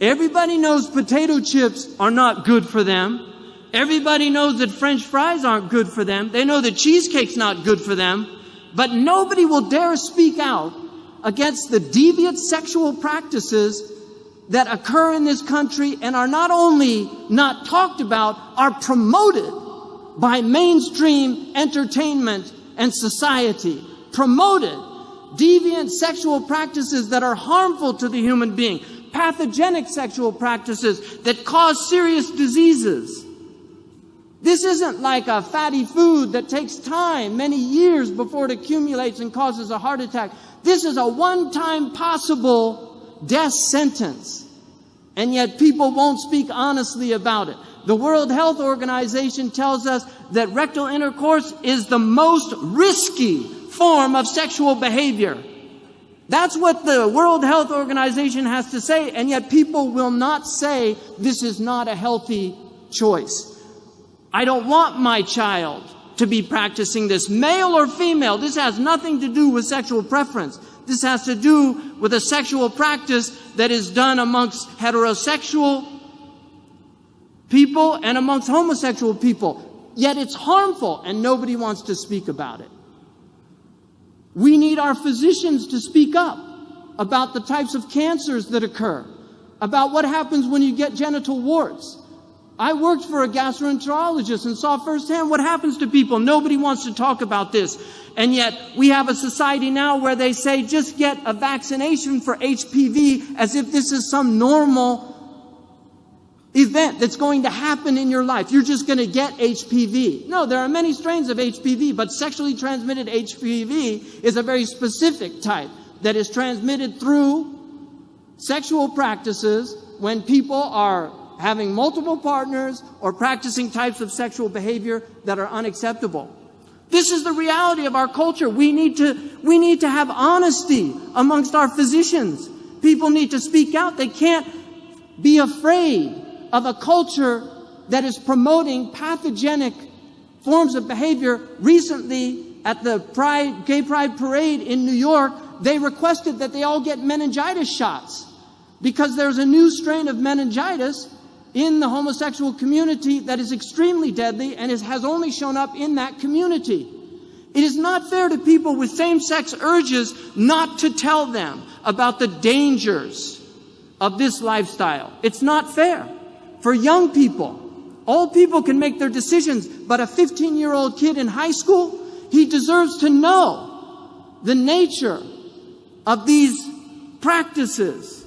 Everybody knows potato chips are not good for them. Everybody knows that French fries aren't good for them. They know that cheesecake's not good for them. But nobody will dare speak out against the deviant sexual practices that occur in this country and are not only not talked about, are promoted by mainstream entertainment and society. Promoted. Deviant sexual practices that are harmful to the human being. Pathogenic sexual practices that cause serious diseases. This isn't like a fatty food that takes time, many years before it accumulates and causes a heart attack. This is a one-time possible death sentence. And yet people won't speak honestly about it. The World Health Organization tells us that rectal intercourse is the most risky form of sexual behavior. That's what the World Health Organization has to say, and yet people will not say this is not a healthy choice. I don't want my child to be practicing this, male or female. This has nothing to do with sexual preference. This has to do with a sexual practice that is done amongst heterosexual people and amongst homosexual people. Yet it's harmful, and nobody wants to speak about it. We need our physicians to speak up about the types of cancers that occur, about what happens when you get genital warts. I worked for a gastroenterologist and saw firsthand what happens to people. Nobody wants to talk about this. And yet we have a society now where they say just get a vaccination for HPV as if this is some normal event that's going to happen in your life. You're just going to get HPV. No, there are many strains of HPV, but sexually transmitted HPV is a very specific type that is transmitted through sexual practices when people are having multiple partners or practicing types of sexual behavior that are unacceptable. This is the reality of our culture. We need to have honesty amongst our physicians. People need to speak out. They can't be afraid of a culture that is promoting pathogenic forms of behavior. Recently, at the Gay Pride Parade in New York, they requested that they all get meningitis shots because there's a new strain of meningitis in the homosexual community that is extremely deadly and has only shown up in that community. It is not fair to people with same-sex urges not to tell them about the dangers of this lifestyle. It's not fair. For young people, old people can make their decisions, but a 15-year-old kid in high school, he deserves to know the nature of these practices.